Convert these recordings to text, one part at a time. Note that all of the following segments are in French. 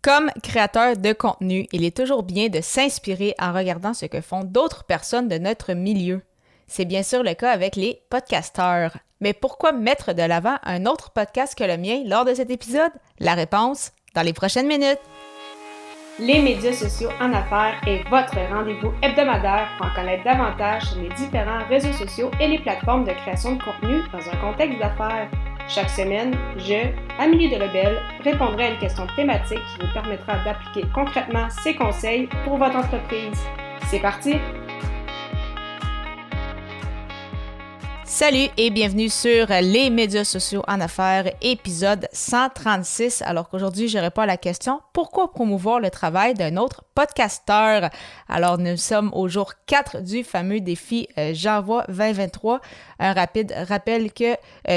Comme créateur de contenu, il est toujours bien de s'inspirer en regardant ce que font d'autres personnes de notre milieu. C'est bien sûr le cas avec les podcasteurs. Mais pourquoi mettre de l'avant un autre podcast que le mien lors de cet épisode? La réponse, dans les prochaines minutes. Les médias sociaux en affaires est votre rendez-vous hebdomadaire pour en connaître davantage sur les différents réseaux sociaux et les plateformes de création de contenu dans un contexte d'affaires. Chaque semaine, je, Amélie Delobel, répondrai à une question thématique qui vous permettra d'appliquer concrètement ces conseils pour votre entreprise. C'est parti! Salut et bienvenue sur les médias sociaux en affaires, épisode 136. Alors qu'aujourd'hui, je réponds à la question « Pourquoi promouvoir le travail d'un autre podcasteur? » Alors, nous sommes au jour 4 du fameux défi J'envoie 2023. Un rapide rappel que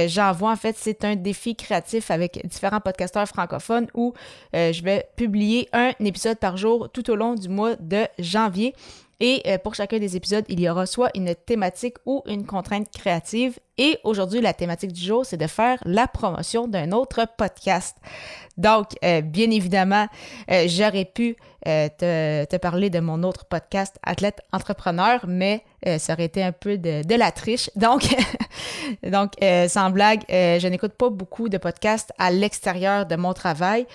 J'envoie, en fait, c'est un défi créatif avec différents podcasteurs francophones où je vais publier un épisode par jour tout au long du mois de janvier. Et pour chacun des épisodes, il y aura soit une thématique ou une contrainte créative. Et aujourd'hui, la thématique du jour, c'est de faire la promotion d'un autre podcast. Donc, bien évidemment, j'aurais pu te parler de mon autre podcast, Athlète Entrepreneur, mais ça aurait été un peu de la triche. Donc, sans blague, je n'écoute pas beaucoup de podcasts à l'extérieur de mon travail,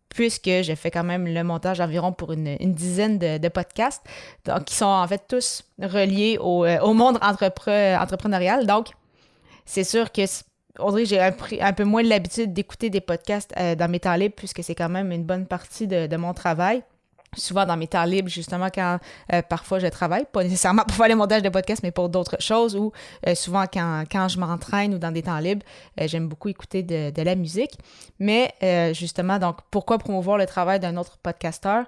puisque je fais quand même le montage environ pour une dizaine de podcasts, donc qui sont en fait tous reliés au monde entrepreneurial. Donc, c'est sûr que on dirait que j'ai un peu moins l'habitude d'écouter des podcasts dans mes temps libres, puisque c'est quand même une bonne partie de mon travail. Souvent dans mes temps libres, justement, quand parfois je travaille, pas nécessairement pour faire le montage de podcast, mais pour d'autres choses, ou souvent quand je m'entraîne ou dans des temps libres, j'aime beaucoup écouter de la musique. Mais justement, donc, pourquoi promouvoir le travail d'un autre podcasteur?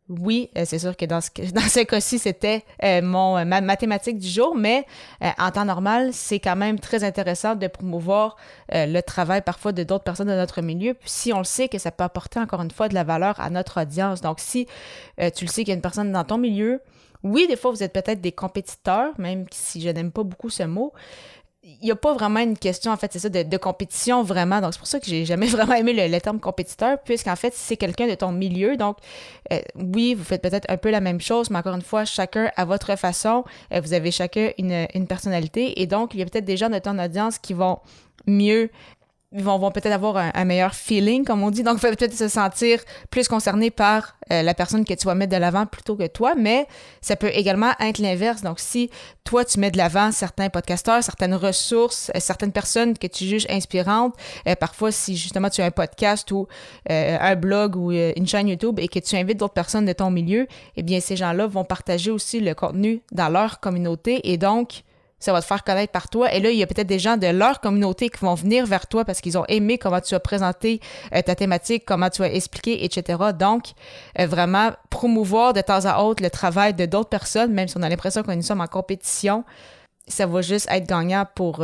Oui, c'est sûr que dans ce cas-ci, c'était ma thématique du jour, mais en temps normal, c'est quand même très intéressant de promouvoir le travail parfois de d'autres personnes de notre milieu, puis si on le sait que ça peut apporter encore une fois de la valeur à notre audience. Donc, si tu le sais qu'il y a une personne dans ton milieu, oui, des fois, vous êtes peut-être des compétiteurs, même si je n'aime pas beaucoup ce mot. Il n'y a pas vraiment une question, en fait, c'est ça, de compétition vraiment. Donc, c'est pour ça que j'ai jamais vraiment aimé le terme compétiteur, puisqu'en fait, c'est quelqu'un de ton milieu. Donc, oui, vous faites peut-être un peu la même chose, mais encore une fois, chacun à votre façon. Vous avez chacun une personnalité. Et donc, il y a peut-être des gens de ton audience qui vont mieux vont peut-être avoir un meilleur feeling, comme on dit. Donc, peut-être se sentir plus concerné par la personne que tu vas mettre de l'avant plutôt que toi, mais ça peut également être l'inverse. Donc, si toi, tu mets de l'avant certains podcasteurs, certaines ressources, certaines personnes que tu juges inspirantes, parfois, si justement tu as un podcast ou un blog ou une chaîne YouTube et que tu invites d'autres personnes de ton milieu, eh bien, ces gens-là vont partager aussi le contenu dans leur communauté et donc, ça va te faire connaître par toi. Et là, il y a peut-être des gens de leur communauté qui vont venir vers toi parce qu'ils ont aimé comment tu as présenté ta thématique, comment tu as expliqué, etc. Donc, vraiment promouvoir de temps à autre le travail de d'autres personnes, même si on a l'impression que nous sommes en compétition, ça va juste être gagnant pour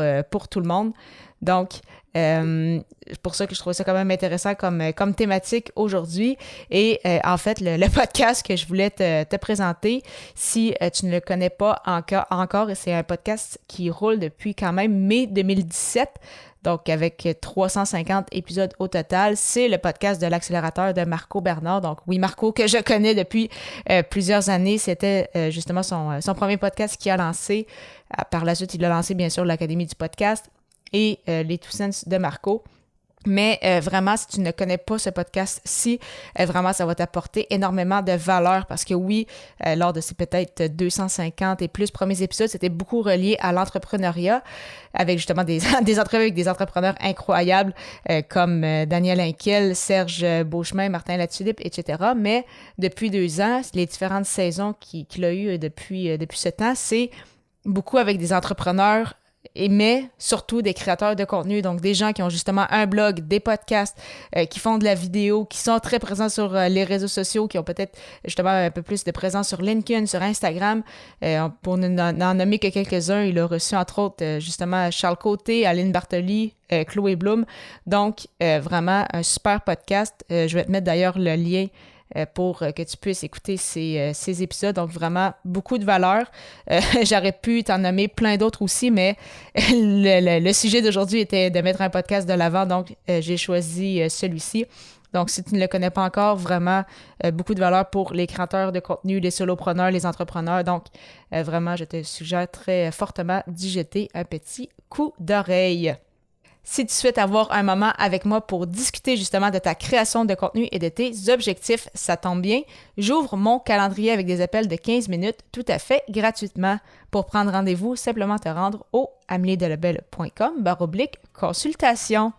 tout le monde. Donc, c'est pour ça que je trouve ça quand même intéressant comme thématique aujourd'hui. Et en fait, le podcast que je voulais te présenter, si tu ne le connais pas encore, c'est un podcast qui roule depuis quand même mai 2017. Donc, avec 350 épisodes au total, c'est le podcast de l'accélérateur de Marco Bernard. Donc, oui, Marco, que je connais depuis plusieurs années, c'était justement son premier podcast qu'il a lancé. Par la suite, il a lancé, bien sûr, l'Académie du podcast et les Two Cents de Marco. Mais vraiment, si tu ne connais pas ce podcast-ci, vraiment, ça va t'apporter énormément de valeur parce que oui, lors de ces peut-être 250 et plus premiers épisodes, c'était beaucoup relié à l'entrepreneuriat avec justement des entrevues avec des entrepreneurs incroyables comme Daniel Henkel, Serge Beauchemin, Martin Latulippe, etc. Mais depuis 2 ans, les différentes saisons qu'il a eues depuis ce temps, c'est beaucoup avec des entrepreneurs mais surtout des créateurs de contenu, donc des gens qui ont justement un blog, des podcasts, qui font de la vidéo, qui sont très présents sur les réseaux sociaux, qui ont peut-être justement un peu plus de présence sur LinkedIn, sur Instagram. Pour n'en nommer que quelques-uns, il a reçu entre autres justement Charles Côté, Aline Bartoli, Chloé Bloom. Donc, vraiment un super podcast. Je vais te mettre d'ailleurs le lien pour que tu puisses écouter ces épisodes. Donc, vraiment, beaucoup de valeur. J'aurais pu t'en nommer plein d'autres aussi, mais le sujet d'aujourd'hui était de mettre un podcast de l'avant, donc j'ai choisi celui-ci. Donc, si tu ne le connais pas encore, vraiment, beaucoup de valeur pour les créateurs de contenu, les solopreneurs, les entrepreneurs. Donc, vraiment, je te suggère très fortement d'y jeter un petit coup d'oreille. Si tu souhaites avoir un moment avec moi pour discuter justement de ta création de contenu et de tes objectifs, ça tombe bien. J'ouvre mon calendrier avec des appels de 15 minutes tout à fait gratuitement. Pour prendre rendez-vous, simplement te rendre au ameliedelebel.com/consultation.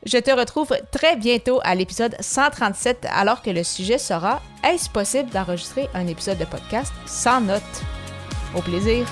Je te retrouve très bientôt à l'épisode 137 alors que le sujet sera « Est-ce possible d'enregistrer un épisode de podcast sans notes? » Au plaisir!